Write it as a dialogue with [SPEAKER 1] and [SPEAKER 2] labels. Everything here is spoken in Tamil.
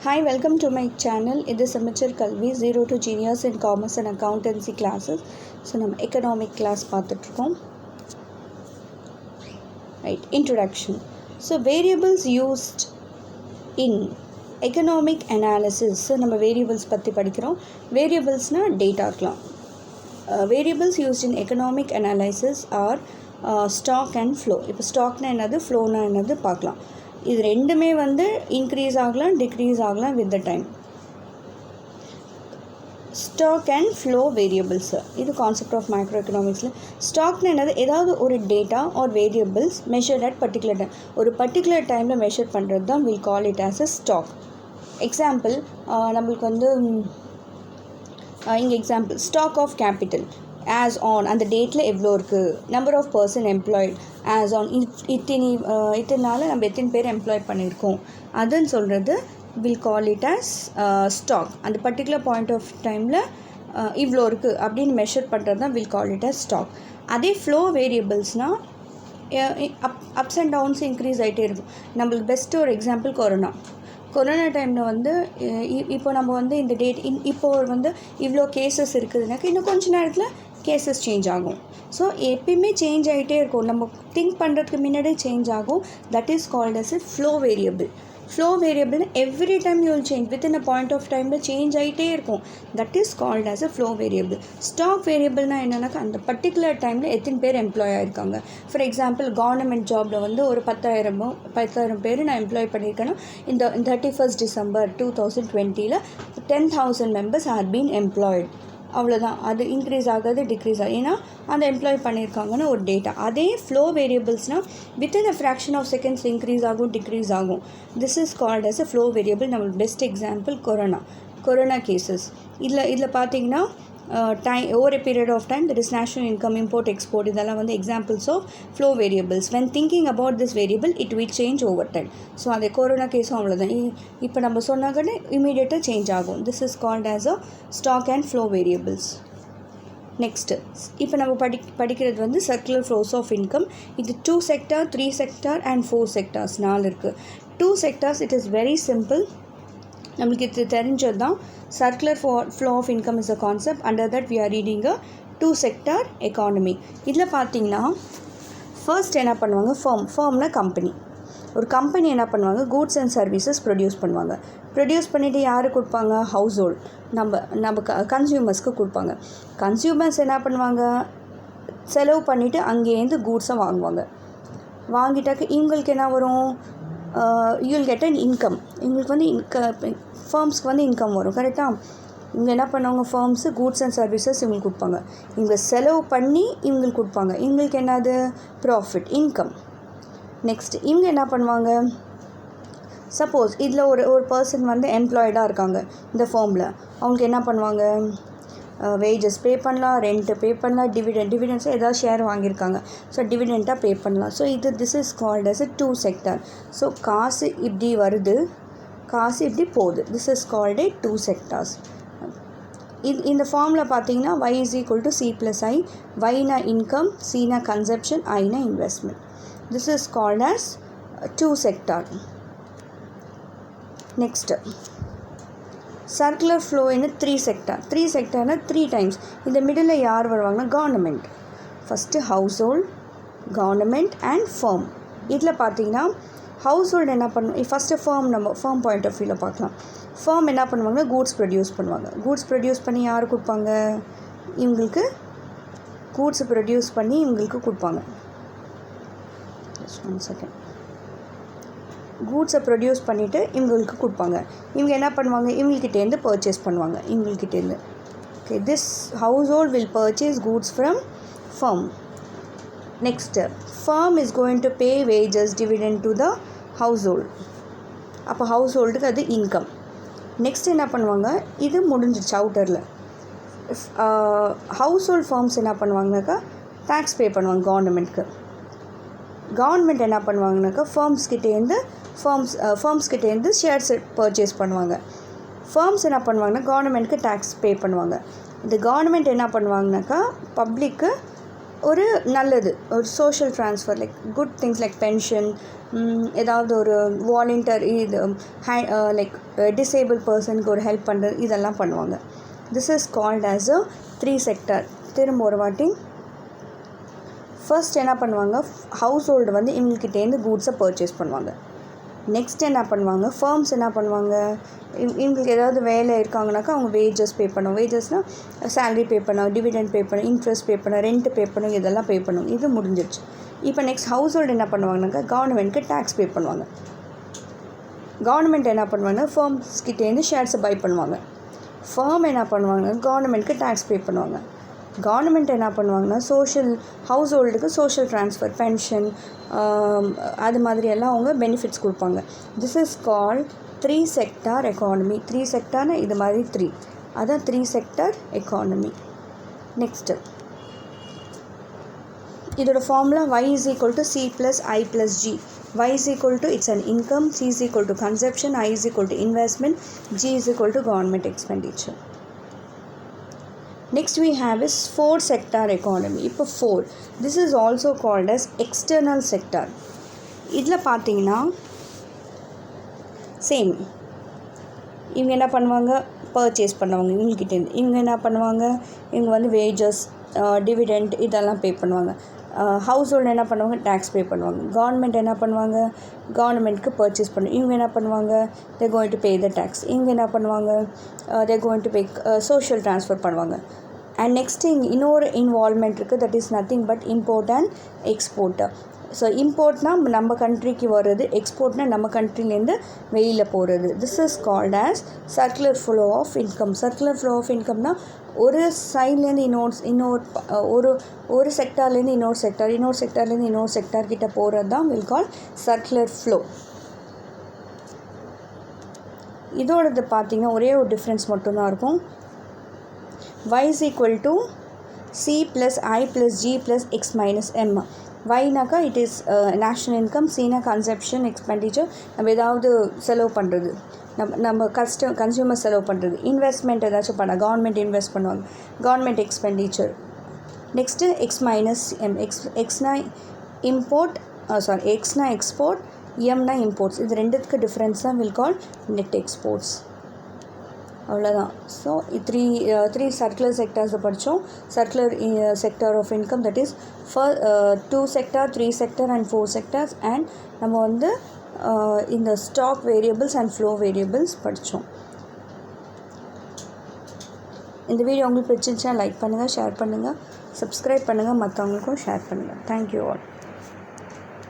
[SPEAKER 1] Hi, welcome to my channel. This is Amateur Kalvi 0 to Genius in Commerce and Accountancy classes. So, நம்ம economic class பார்த்துட்ருக்கோம். Right, introduction. So, variables used in economic analysis. So, நம்ம variables பற்றி படிக்கிறோம். Variablesனால் data இருக்கலாம். Variables used in economic analysis are stock and flow. இப்போ ஸ்டாக்னா என்னது, ஃப்ளோனா என்னது பார்க்கலாம். இது ரெண்டுமே வந்து இன்க்ரீஸ் ஆகலாம், டிக்ரீஸ் ஆகலாம் with the time. Stock and flow variables, இது கான்செப்ட் ஆஃப் மைக்ரோ எக்கனாமிக்ஸில். ஸ்டாக்னு என்னது, ஏதாவது ஒரு data or variables measured at particular time, ஒரு பர்டிகுலர் டைமில் மெஷர் பண்ணுறது தான் will call it as a stock. Example நம்மளுக்கு வந்து இங்கே example stock of capital as on அந்த டேட்டில் எவ்வளோ இருக்குது, number of person employed as on இத்தனால நம்ம எத்தனை பேர் எம்ப்ளாய் பண்ணியிருக்கோம் அதுன்னு சொல்கிறது will call it as stock. அந்த பர்டிகுலர் பாயிண்ட் ஆஃப் டைமில் இவ்வளோ இருக்குது அப்படின்னு மெஷர் பண்ணுறது தான் will call it as stock. அதே ஃப்ளோ வேரியபிள்ஸ்னால் அப்ஸ் அண்ட் டவுன்ஸ் இன்க்ரீஸ் ஆகிட்டே இருக்கும். நம்மளுக்கு பெஸ்ட்டு ஒரு எக்ஸாம்பிள் கொரோனா டைமில் வந்து இப்போ நம்ம வந்து இந்த டேட் இப்போ வந்து இவ்வளோ கேசஸ் இருக்குதுனாக்கா இன்னும் கொஞ்சம் நேரத்தில் கேசஸ் சேஞ்ச் ஆகும். ஸோ எப்பயுமே சேஞ்ச் ஆகிட்டே இருக்கும், நம்ம திங்க் பண்ணுறதுக்கு முன்னாடியே சேஞ்ச் ஆகும். That is called as a flow variable. Flow variable every time you will change, within a point of டைமில் சேஞ்ச் ஆகிட்டே இருக்கும். That is called as a flow variable. Stock வேரியபிள்னால் என்னென்னாக்கா அந்த பர்டிகுலர் டைமில் எத்தனை பேர் எம்ப்ளாய் ஆகிருக்காங்க. ஃபார் எக்ஸாம்பிள் கவர்மெண்ட் ஜாபில் வந்து ஒரு 10,000 பேர் நான் எம்ப்ளாய் பண்ணியிருக்கேன்னா இந்த 31st December 2020 10,000 members are been employed. அவ்வளோதான், அது இன்க்ரீஸ் ஆகாது, டிக்ரீஸ் ஆகும், ஏன்னா அந்த எம்ப்ளாய் பண்ணியிருக்காங்கன்னு ஒரு டேட்டா. அதே ஃப்ளோ வேரியபிள்ஸ்னால் within a fraction of seconds increase ஆகும், டிக்ரீஸ் ஆகும். This is called as a flow variable. நம்மளுக்கு பெஸ்ட் எக்ஸாம்பிள் கொரோனா கேசஸ். இதில் பார்த்தீங்கன்னா over a period of time there is national income, import, export, இதெல்லாம் வந்து examples of flow variables. when thinking about this variable it will change over time. So அந்த கொரோனா கேஸும் அவ்வளோதான், இப்போ நம்ம சொன்னாங்கன்னு இமீடியட்டாக சேஞ்ச் ஆகும். This is called as a stock and flow variables. Next இப்போ நம்ம படிக்கிறது வந்து சர்க்குலர் ஃப்ளோஸ் ஆஃப் இன்கம். இது 2 sector, 3 sector and 4 sectors 4 இருக்குது. 2 sectors it is very simple, நம்மளுக்கு இது தெரிஞ்சது தான். Circular flow of income is a concept. Under that we are reading a 2 sector economy. இதில் பார்த்தீங்கன்னா ஃபர்ஸ்ட் என்ன பண்ணுவாங்க, ஃபர்ம்னா கம்பெனி. ஒரு கம்பெனி என்ன பண்ணுவாங்க, கூட்ஸ் அண்ட் சர்வீசஸ் ப்ரொடியூஸ் பண்ணுவாங்க. ப்ரொடியூஸ் பண்ணிவிட்டு யாருக்கு கொடுப்பாங்க, ஹவுஸ் ஹோல்ட், நம்ம கன்சியூமர்ஸ்க்கு கொடுப்பாங்க. கன்சியூமர்ஸ் என்ன பண்ணுவாங்க, செலவு பண்ணிவிட்டு அங்கேருந்து கூட்ஸை வாங்கிட்டாக்க இவங்களுக்கு என்ன வரும், யூல் கெட் அன் இன்கம். இவங்களுக்கு வந்து ஃபர்ம்ஸ்க்கு வந்து இன்கம் வரும், கரெக்டாக. இவங்க என்ன பண்ணுவாங்க, ஃபர்ம்ஸு கூட்ஸ் அண்ட் சர்வீசஸ் இவங்களுக்கு கொடுப்பாங்க. இவங்க செலவு பண்ணி இவங்களுக்கு கொடுப்பாங்க, இவங்களுக்கு என்னது ப்ராஃபிட், இன்கம். நெக்ஸ்ட் இவங்க என்ன பண்ணுவாங்க, சப்போஸ் இதில் ஒரு பர்சன் வந்து எம்ப்ளாய்டாக இருக்காங்க இந்த ஃபார்மில், அவங்களுக்கு என்ன பண்ணுவாங்க, வேஜஸ் பே பண்ணலாம், ரெண்ட்டு பே பண்ணலாம், டிவிடெண்ட்ஸை ஏதாவது ஷேர் வாங்கியிருக்காங்க, ஸோ டிவிடெண்ட்டாக பே பண்ணலாம். So this is called as 2 sector. So காசு இப்படி வருது, காசு இப்படி போகுது. This is called 2 sectors. இந்த ஃபார்மில் பார்த்தீங்கன்னா y is equal to c plus i. yனா இன்கம், cனா கன்சப்ஷன், iனா investment. This is called as 2 sector. Next circular flow in 3 sector. 3 sectorனா 3 times. இந்த மிடில் யார் வருவாங்கன்னா government. First household, government and firm. இதில் பார்த்தீங்கன்னா ஹவுஸ் ஹோல்டு என்ன பண்ணுவோம், ஃபஸ்ட்டு ஃபர்ம் பாயிண்ட் ஆஃப் வியூவில் பார்க்கலாம். ஃபர்ம் என்ன பண்ணுவாங்கன்னா கூட்ஸ் ப்ரொடியூஸ் பண்ணுவாங்க. கூட்ஸ் ப்ரொடியூஸ் பண்ணி யார் கொடுப்பாங்க, இவங்களுக்கு கூட்ஸ் ப்ரொடியூஸ் பண்ணி இவங்களுக்கு கொடுப்பாங்க. Just 1 second. கூட்ஸை ப்ரொடியூஸ் பண்ணிவிட்டு இவங்களுக்கு கொடுப்பாங்க. இவங்க என்ன பண்ணுவாங்க, இவங்ககிட்டேருந்து பர்ச்சேஸ் பண்ணுவாங்க, இவங்ககிட்டேருந்து. Okay, this household will purchase goods from firm. Next firm is going to pay wages, dividend to the household. அப்போ ஹவுஸ் ஹோல்டுக்கு அது இன்கம். நெக்ஸ்ட் என்ன பண்ணுவாங்க, இது முடிஞ்சிடுச்சு அவுட்டரில். ஹவுஸ் ஹோல்ட் ஃபார்ம்ஸ் என்ன பண்ணுவாங்கனாக்கா டேக்ஸ் பே பண்ணுவாங்க கவர்மெண்ட்க்கு. கவர்மெண்ட் என்ன பண்ணுவாங்கனாக்கா ஃபர்ம்ஸ் கிட்டேருந்து ஷேர்ஸ் பர்ச்சேஸ் பண்ணுவாங்க. ஃபர்ம்ஸ் என்ன பண்ணுவாங்கன்னா கவர்மெண்ட்டுக்கு டேக்ஸ் பே பண்ணுவாங்க. இந்த கவர்மெண்ட் என்ன பண்ணுவாங்கனாக்கா பப்ளிக்கு ஒரு நல்லது, ஒரு social transfer like good things like pension, ஏதாவது ஒரு வாலண்டியர் இது லைக் டிசேபிள் பர்சனுக்கு ஒரு ஹெல்ப் பண்ணுறது இதெல்லாம் பண்ணுவாங்க. This is called as a 3 sector. திரும்ப ஒரு வாட்டி ஃபர்ஸ்ட் என்ன பண்ணுவாங்க, ஹவுஸ் ஹோல்டு வந்து இவங்ககிட்டேருந்து கூட்ஸை பர்ச்சேஸ் பண்ணுவாங்க. நெக்ஸ்ட் என்ன பண்ணுவாங்க, ஃபர்ம்ஸ் என்ன பண்ணுவாங்க, இவங்களுக்கு ஏதாவது வேலை இருக்காங்கனாக்கா அவங்க வேஜஸ் பே பண்ணுவாங்க. வேஜஸ்னால் சேலரி பே பண்ணுவாங்க, டிவிடெண்ட் பே பண்ணும், இன்ட்ரெஸ்ட் பே பண்ணும், ரெண்ட் பே பண்ணும், இதெல்லாம் பே பண்ணுவாங்க. இது முடிஞ்சிடுச்சு. இப்போ நெக்ஸ்ட் ஹவுஸ் ஹோல்டு என்ன பண்ணுவாங்கனாக்கா கவர்மெண்ட்டுக்கு டேக்ஸ் பே பண்ணுவாங்க. கவர்மெண்ட் என்ன பண்ணுவாங்கன்னா ஃபர்ம்ஸ் கிட்டேருந்து ஷேர்ஸை பை பண்ணுவாங்க. ஃபர்ம் என்ன பண்ணுவாங்கன்னா கவர்மெண்ட்டுக்கு டேக்ஸ் பே பண்ணுவாங்க. கவர்மெண்ட் என்ன பண்ணுவாங்கன்னா ஹவுஸ் ஹோல்டுக்கு சோஷியல் ட்ரான்ஸ்ஃபர், பென்ஷன், அது மாதிரியெல்லாம் அவங்க பெனிஃபிட்ஸ் கொடுப்பாங்க. This is called 3 sector economy. 3 செக்டார்னால் இது மாதிரி 3, அதான் 3 செக்டார் எக்கானமி. நெக்ஸ்ட்டு இதோட formula y is equal to c plus i plus g. y is equal to it's an income, c is equal to consumption, i is equal to investment, g is equal to government expenditure. Next we have is 4 sector economy. இப்போ 4, this is also called as external sector. இதில் பார்த்தீங்கன்னா சேம், இவங்க என்ன பண்ணுவாங்க, பர்ச்சேஸ் பண்ணுவாங்க இவங்ககிட்டேருந்து. இவங்க என்ன பண்ணுவாங்க, இவங்க வந்து வேஜஸ், டிவிடெண்ட் இதெல்லாம் பே பண்ணுவாங்க. ஹவுஸ் ஹோல்டு என்ன பண்ணுவாங்க, டேக்ஸ் பே பண்ணுவாங்க. கவர்மெண்ட் என்ன பண்ணுவாங்க, கவர்மெண்ட்டுக்கு பர்ச்சேஸ் பண்ணுவாங்க. இவங்க என்ன பண்ணுவாங்க, they're going to pay the tax. இவங்க என்ன பண்ணுவாங்க, they're going to pay social transfer பண்ணுவாங்க. அண்ட் நெக்ஸ்ட்டு இங்கே இன்னொரு இன்வால்மெண்ட் இருக்குது, that is nothing but import and export. So இம்போர்ட்னால் நம்ம கண்ட்ரிக்கு வர்றது, எக்ஸ்போர்ட்னால் நம்ம கண்ட்ரிலேருந்து வெளியில் போகிறது. This is called as circular flow of income. Circular flow of இன்கம்னால் ஒரு சைட்லேருந்து ஒரு செக்டார்லேருந்து இன்னொரு செக்டார்லேருந்து இன்னொரு செக்டார் கிட்ட போகிறது தான் வில் கால் சர்க்குலர் ஃப்ளோ. இதோடது பார்த்திங்கன்னா ஒரே ஒரு டிஃப்ரென்ஸ் மட்டும்தான் இருக்கும். y is equal to c plus i plus g plus x minus m. yனாக்கா இட் இஸ் நேஷ்னல் இன்கம், cனா கன்சப்ஷன் எக்ஸ்பெண்டிச்சர், நம்ம ஏதாவது செலவு பண்ணுறது, நம்ம கன்சியூமர் செலவு பண்ணுறது. இன்வெஸ்ட்மெண்ட் ஏதாச்சும் பண்ண கவர்மெண்ட் இன்வெஸ்ட் பண்ணுவாங்க, government expenditure. Next X minus M. எக்ஸ்னா இம்போர்ட், எக்ஸ்னா எக்ஸ்போர்ட், எம்னா இம்போர்ட்ஸ். இது ரெண்டுத்துக்கு டிஃப்ரென்ஸ் தான் வில் கால் நெட் எக்ஸ்போர்ட்ஸ். அவ்வளோதான். ஸோ 3 சர்க்குலர் செக்டார்ஸை படித்தோம். Circular sector of income, that is 2 sector, 3 sector and 4 sectors. And நம்ம வந்து இந்த stock variables and flow variables படித்தோம். இந்த வீடியோ உங்களுக்கு பிடிச்சிருந்துச்சுன்னா லைக் பண்ணுங்கள், ஷேர் பண்ணுங்கள், சப்ஸ்கிரைப் பண்ணுங்கள், மற்றவங்களுக்கும் ஷேர் பண்ணுங்கள். Thank you all.